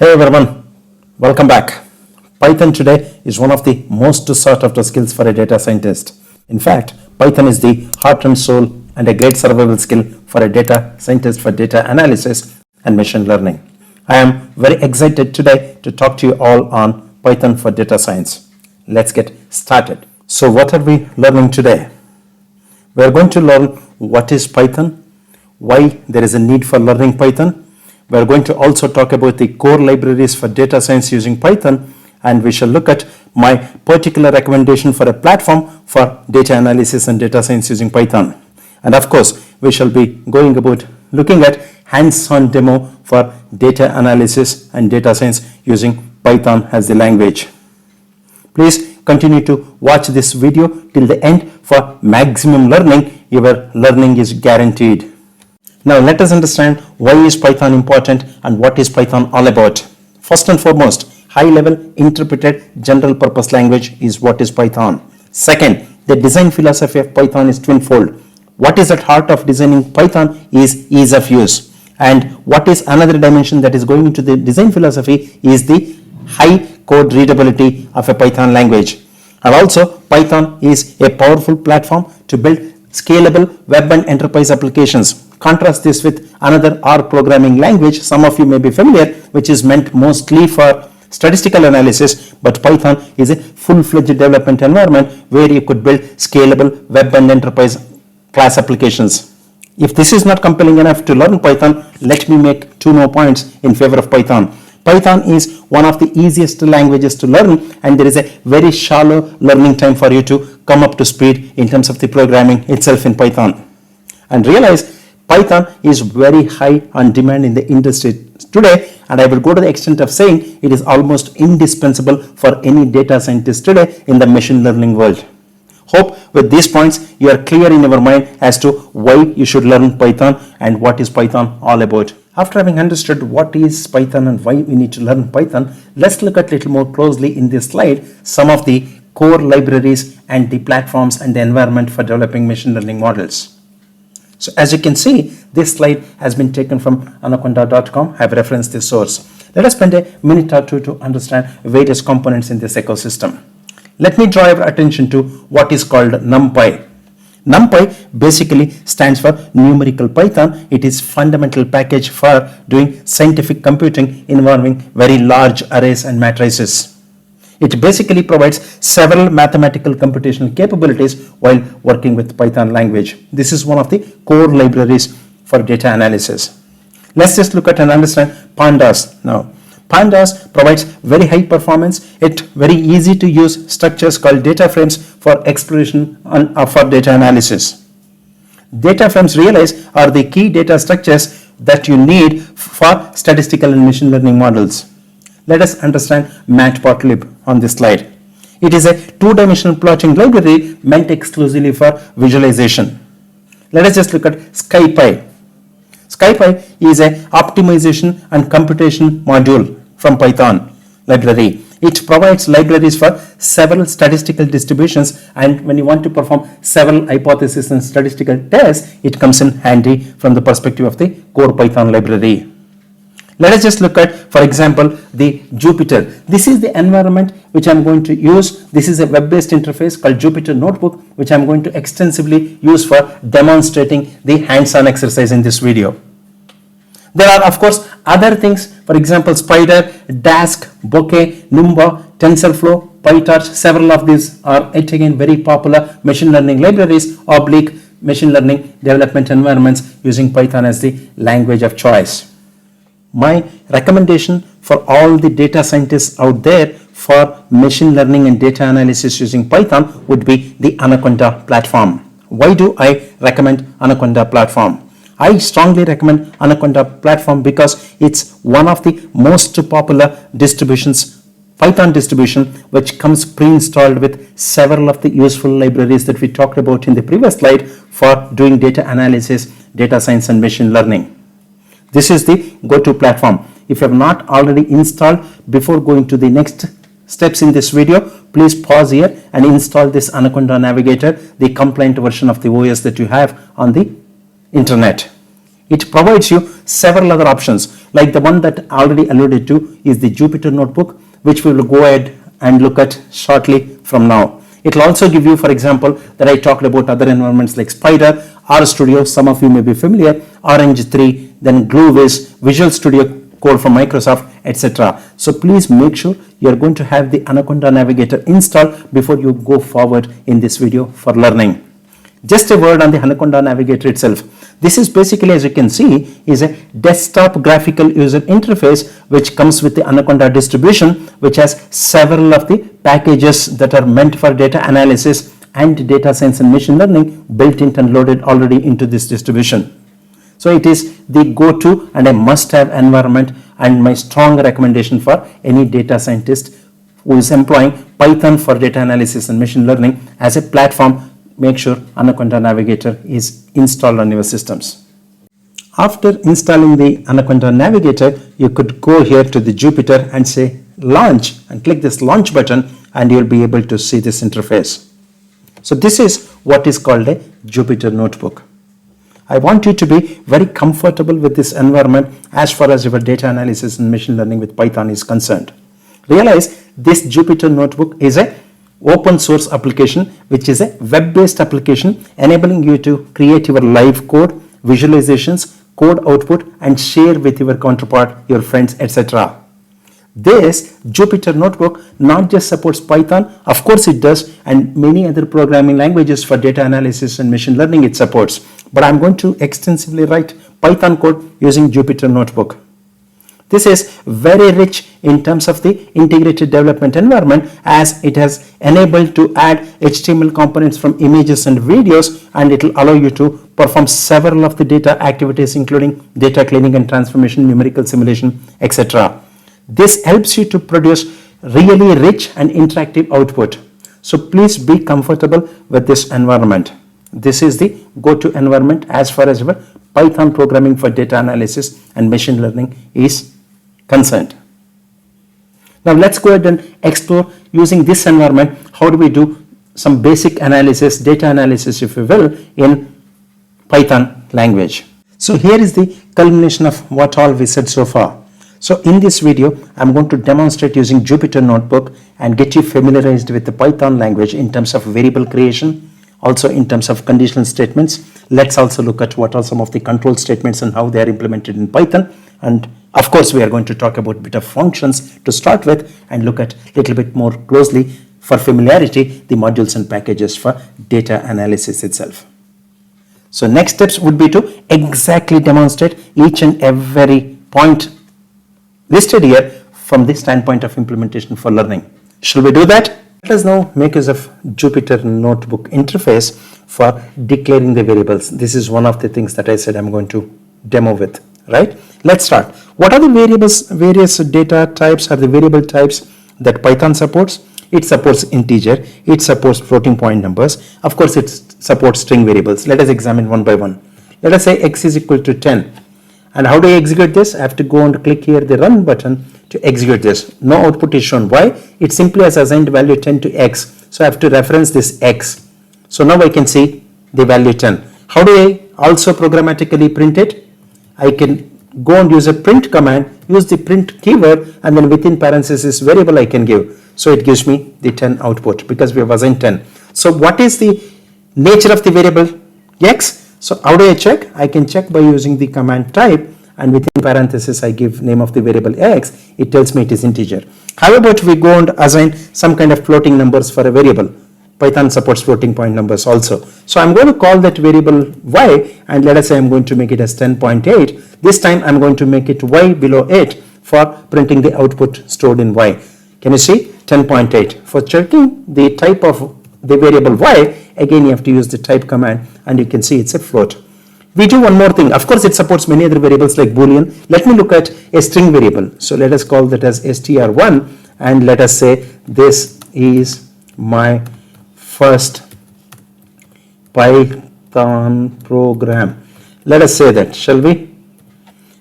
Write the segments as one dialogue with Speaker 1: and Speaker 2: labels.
Speaker 1: Hey everyone, welcome back. Python today is one of the most sought after skills for a data scientist. In fact, Python is the heart and soul and a great survival skill for a data scientist for data analysis and machine learning. I am very excited today to talk to you all on Python for data science. Let's get started. So what are we learning today? We are going to learn what is Python, why there is a need for learning Python. We are going to also talk about the core libraries for data science using Python, and we shall look at my particular recommendation for a platform for data analysis and data science using Python. And of course, we shall be going about looking at hands-on demo for data analysis and data science using Python as the language. Please continue to watch this video till the end for maximum learning. Your learning is guaranteed. Now let us understand why is Python important and what is Python all about. First and foremost, high-level interpreted general purpose language is what is Python. Second, the design philosophy of Python is twinfold. What is at heart of designing Python is ease of use. And what is another dimension that is going into the design philosophy is the high code readability of a Python language. And also Python is a powerful platform to build scalable web and enterprise applications. Contrast this with another R programming language, some of you may be familiar, which is meant mostly for statistical analysis, but Python is a full-fledged development environment where you could build scalable web and enterprise class applications. If this is not compelling enough to learn Python, let me make two more points in favor of Python. Python is one of the easiest languages to learn, and there is a very shallow learning time for you to come up to speed in terms of the programming itself in Python. And realize Python is very high on demand in the industry today, and I will go to the extent of saying it is almost indispensable for any data scientist today in the machine learning world. Hope with these points you are clear in your mind as to why you should learn Python and what is Python all about. After having understood what is Python and why we need to learn Python, let's look at a little more closely in this slide some of the core libraries and the platforms and the environment for developing machine learning models. So as you can see, this slide has been taken from anaconda.com. I have referenced this source. Let us spend a minute or two to understand various components in this ecosystem. Let me draw your attention to what is called NumPy. NumPy basically stands for numerical Python. It is fundamental package for doing scientific computing involving very large arrays and matrices. It basically provides several mathematical computational capabilities while working with Python language. This is one of the core libraries for data analysis. Let's just look at and understand Pandas now. Pandas provides very high performance, yet very easy to use structures called data frames for exploration and for data analysis. Data frames, realize, are the key data structures that you need for statistical and machine learning models. Let us understand Matplotlib on this slide. It is a two-dimensional plotting library meant exclusively for visualization. Let us just look at SciPy. SciPy is an optimization and computation module from Python library. It provides libraries for several statistical distributions, and when you want to perform several hypotheses and statistical tests, it comes in handy from the perspective of the core Python library. Let us just look at, for example, the Jupyter. This is the environment which I am going to use. This is a web-based interface called Jupyter Notebook, which I am going to extensively use for demonstrating the hands-on exercise in this video. There are, of course, other things, for example, Spider, Dask, Bokeh, Numba, TensorFlow, PyTorch. Several of these are, yet again, very popular machine learning libraries, machine learning development environments using Python as the language of choice. My recommendation for all the data scientists out there for machine learning and data analysis using Python would be the Anaconda platform. Why do I recommend Anaconda platform? I strongly recommend Anaconda platform because it's one of the most popular distributions, Python distribution, which comes pre-installed with several of the useful libraries that we talked about in the previous slide for doing data analysis, data science and machine learning. This is the go-to platform. If you have not already installed, before going to the next steps in this video, please pause here and install this Anaconda Navigator, the compliant version of the OS that you have on the internet. It provides you several other options, like the one that I already alluded to is the Jupyter Notebook, which we will go ahead and look at shortly from now. It will also give you, for example, that I talked about other environments like Spyder, RStudio, some of you may be familiar, Orange 3, then GlueWiz, Visual Studio Code from Microsoft, etc. So please make sure you are going to have the Anaconda Navigator installed before you go forward in this video for learning. Just a word on the Anaconda Navigator itself. This is basically, as you can see, is a desktop graphical user interface which comes with the Anaconda distribution, which has several of the packages that are meant for data analysis and data science and machine learning built in and loaded already into this distribution. So it is the go-to and a must-have environment, and my strong recommendation for any data scientist who is employing Python for data analysis and machine learning as a platform. Make sure Anaconda Navigator is installed on your systems. After installing the Anaconda Navigator, you could go here to the Jupyter and say launch and click this launch button, and you'll be able to see this interface. So this is what is called a Jupyter Notebook. I want you to be very comfortable with this environment as far as your data analysis and machine learning with Python is concerned. Realize this Jupyter Notebook is a open source application, which is a web-based application enabling you to create your live code, visualizations, code output, and share with your counterpart, your friends, etc. This Jupyter Notebook not just supports Python, of course it does, and many other programming languages for data analysis and machine learning it supports. But I'm going to extensively write Python code using Jupyter Notebook. This is very rich in terms of the integrated development environment, as it has enabled to add HTML components from images and videos, and it will allow you to perform several of the data activities including data cleaning and transformation, numerical simulation, etc. This helps you to produce really rich and interactive output. So please be comfortable with this environment. This is the go-to environment as far as your Python programming for data analysis and machine learning is concerned. Now let's go ahead and explore using this environment how do we do some basic analysis, data analysis if you will, in Python language. So here is the culmination of what all we said so far. So in this video, I'm going to demonstrate using Jupyter Notebook and get you familiarized with the Python language in terms of variable creation, also in terms of conditional statements. Let's also look at what are some of the control statements and how they are implemented in Python. And of course, we are going to talk about a bit of functions to start with and look at a little bit more closely for familiarity, the modules and packages for data analysis itself. So next steps would be to exactly demonstrate each and every point listed here from the standpoint of implementation for learning. Shall we do that? Let us now make use of Jupyter Notebook interface for declaring the variables. This is one of the things that I said I'm going to demo with, right? Let's start. What are the various data types or the variable types that Python supports? It supports integer, it supports floating point numbers, of course it supports string variables. Let us examine one by one. Let us say x is equal to 10. And how do I execute this? I have to go and click here the run button to execute this. No output is shown. Why? It simply has assigned value 10 to x. So I have to reference this x. So now I can see the value 10. How do I also programmatically print it? I can go and use a print command, use the print keyword, and then within parentheses variable I can give. So it gives me the 10 output because we have assigned 10. So what is the nature of the variable x? So how do I check? I can check by using the command type, and within parentheses I give name of the variable x. It tells me it is integer. How about we go and assign some kind of floating numbers for a variable? Python supports floating point numbers also. So I'm going to call that variable y, and let us say I'm going to make it as 10.8. This time I'm going to make it y below 8 for printing the output stored in y. Can you see? 10.8. For checking the type of the variable y, again you have to use the type command, and you can see it's a float. We do one more thing. Of course it supports many other variables like boolean. Let me look at a string variable. So let us call that as str1, and let us say this is my first Python program. Let us say that, shall we?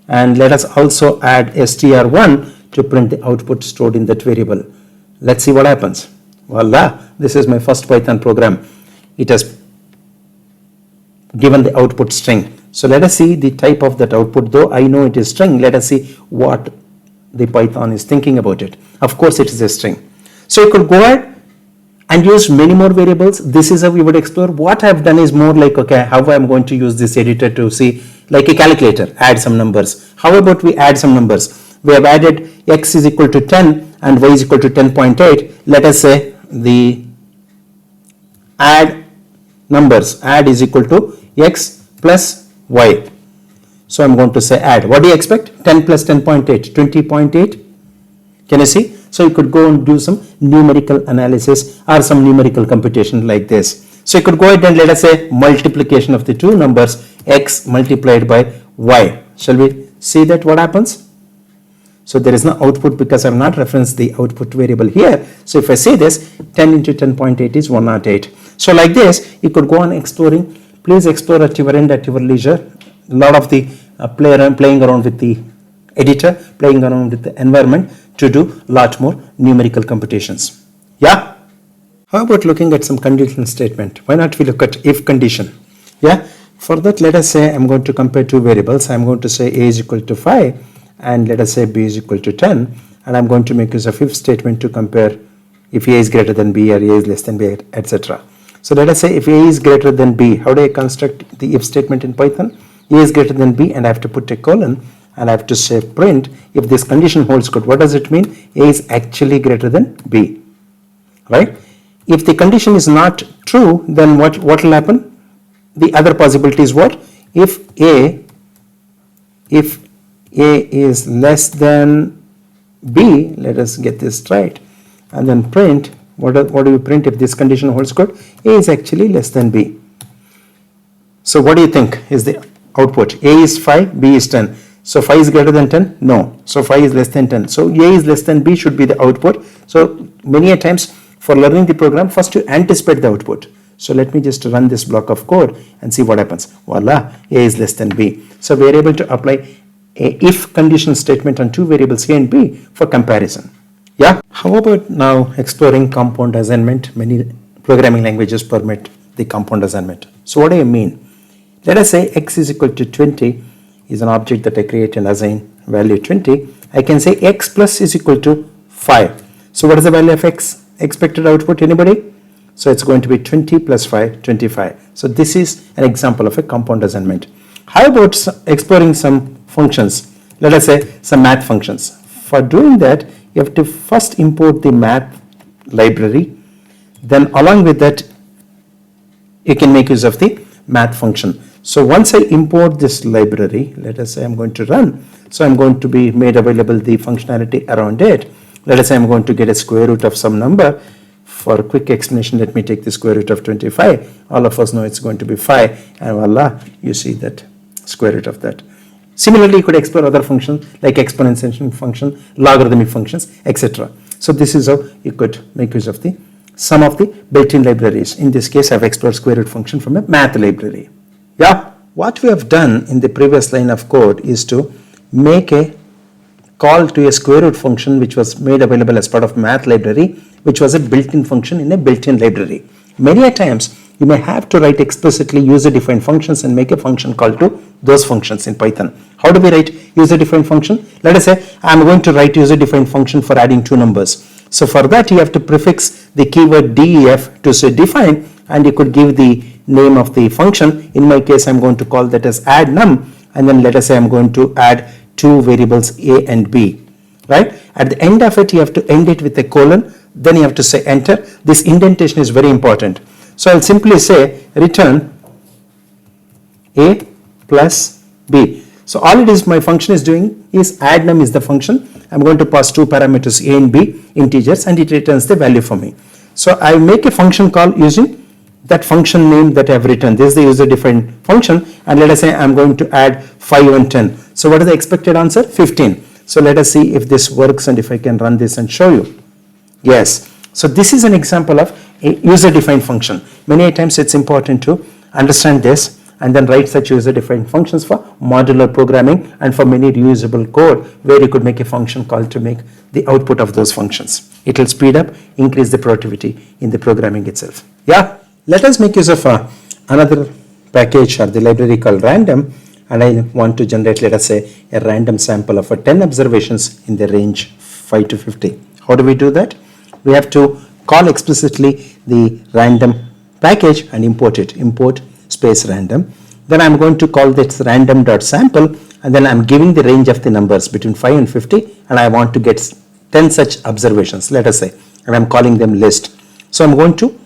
Speaker 1: And let us also add str1 to print the output stored in that variable. Let's see what happens. Voila, this is my first Python program. It has given the output string So let us see the type of that output. Though I know it is string, let us see what the Python is thinking about it. Of course it is a string. So you could go ahead and use many more variables. This is how we would explore. What I've done is more like, okay, how I'm going to use this editor to see, like a calculator, add some numbers. How about we add some numbers? We have added x is equal to 10 and y is equal to 10.8. Let us say the add numbers, add is equal to x plus y. So I'm going to say add. What do you expect? 10 plus 10.8, 20.8. Can you see? So you could go and do some numerical analysis or some numerical computation like this. So you could go ahead and let us say multiplication of the two numbers, x multiplied by y. Shall we see that what happens? So there is no output because I have not referenced the output variable here. So if I say this, 10 into 10.8 is 108. So like this, you could go on exploring. Please explore at your end, at your leisure. A lot of the playing around with the editor, playing around with the environment to do a lot more numerical computations. Yeah? How about looking at some conditional statement? Why not we look at if condition? Yeah? For that, let us say I'm going to compare two variables. I'm going to say a is equal to 5 and let us say b is equal to 10, and I'm going to make use of if statement to compare if a is greater than b or a is less than b, etc. So let us say if a is greater than b, how do I construct the if statement in Python? A is greater than b and I have to put a colon and I have to say print if this condition holds good. What does it mean? A is actually greater than b, right? If the condition is not true, then what will happen? The other possibility is what? If a is less than b, let us get this right, and then print, what do you print if this condition holds good? A is actually less than b. So what do you think is the output? A is 5, b is 10. So 5 is greater than 10? No. So 5 is less than 10. So A is less than B should be the output. So many a times for learning the program, first you anticipate the output. So let me just run this block of code and see what happens. Voila, A is less than B. So we are able to apply a if condition statement on two variables A and B for comparison. Yeah. How about now exploring compound assignment? Many programming languages permit the compound assignment. So what do I mean? Let us say x is equal to 20 is an object that I create and assign value 20. I can say x plus is equal to 5. So what is the value of x? Expected output, anybody? So it's going to be 20 plus 5, 25. So this is an example of a compound assignment. How about exploring some functions? Let us say some math functions. For doing that, you have to first import the math library. Then along with that, you can make use of the math function. So once I import this library, let us say I'm going to run. So I'm going to be made available the functionality around it. Let us say I'm going to get a square root of some number. For a quick explanation, let me take the square root of 25. All of us know it's going to be 5, and voila, you see that square root of that. Similarly, you could explore other functions like exponential function, logarithmic functions, etc. So this is how you could make use of the some of the built-in libraries. In this case, I've explored square root function from a math library. Yeah, what we have done in the previous line of code is to make a call to a square root function which was made available as part of math library, which was a built-in function in a built-in library. Many a times you may have to write explicitly user-defined functions and make a function call to those functions in Python. How do we write user-defined function? Let us say I'm going to write user-defined function for adding two numbers. So for that you have to prefix the keyword def to say define, and you could give the name of the function. In my case, I'm going to call that as add num, and then let us say I'm going to add two variables a and b, right? At the end of it, you have to end it with a colon, then you have to say enter. This indentation is very important. So I'll simply say return a plus b. So all it is my function is doing is add num is the function. I'm going to pass two parameters a and b, integers, and it returns the value for me. So I make a function call using that function name that I have written. This is the user defined function, and let us say I'm going to add 5 and 10. So what is the expected answer? 15. So let us see if this works and if I can run this and show you. Yes. So this is an example of a user defined function. Many times it's important to understand this and then write such user defined functions for modular programming and for many reusable code where you could make a function call to make the output of those functions. It will speed up, increase the productivity in the programming itself. Yeah. Let us make use of another package or the library called random, and I want to generate, let us say, a random sample of 10 observations in the range 5 to 50. How do we do that? We have to call explicitly the random package and import it, import space random. Then I'm going to call this random.sample, and then I'm giving the range of the numbers between 5 and 50, and I want to get 10 such observations, let us say, and I'm calling them list. So I'm going to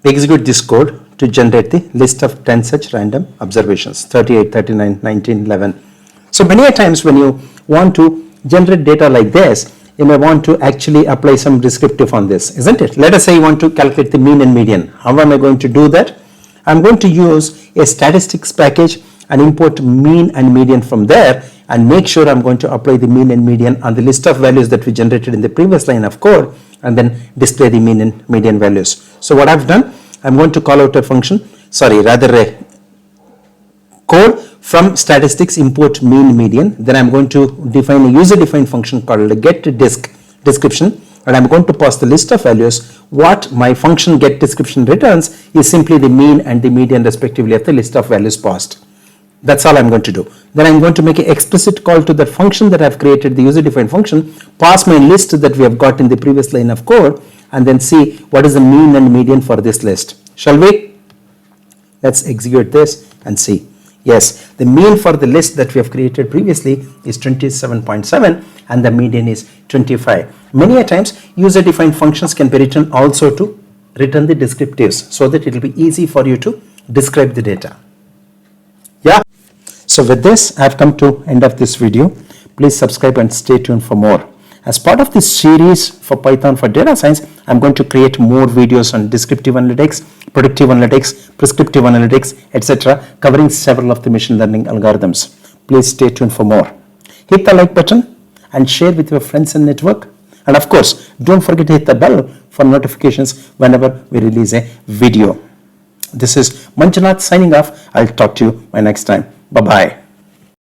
Speaker 1: execute this code to generate the list of 10 such random observations, 38, 39, 19, 11. So many a times when you want to generate data like this, you may want to actually apply some descriptive on this, isn't it? Let us say you want to calculate the mean and median. How am I going to do that? I'm going to use a statistics package and import mean and median from there, and make sure I'm going to apply the mean and median on the list of values that we generated in the previous line of code, and then display the mean and median values. So what I've done, I'm going to call out a function, a code from statistics import mean median. Then I'm going to define a user defined function called get description, and I'm going to pass the list of values. What my function get description returns is simply the mean and the median respectively of the list of values passed. That's all I'm going to do. Then I'm going to make an explicit call to that function that I've created, the user defined function, pass my list that we have got in the previous line of code, and then see what is the mean and median for this list. Shall we? Let's execute this and see. Yes, the mean for the list that we have created previously is 27.7 and the median is 25. Many a times user defined functions can be written also to return the descriptives, so that it will be easy for you to describe the data. Yeah. So with this, I have come to end of this video. Please subscribe and stay tuned for more. As part of this series for Python for data science, I'm going to create more videos on descriptive analytics, predictive analytics, prescriptive analytics, etc., covering several of the machine learning algorithms. Please stay tuned for more. Hit the like button and share with your friends and network. And of course, don't forget to hit the bell for notifications whenever we release a video. This is Manjunath signing off. I'll talk to you next time. Bye-bye.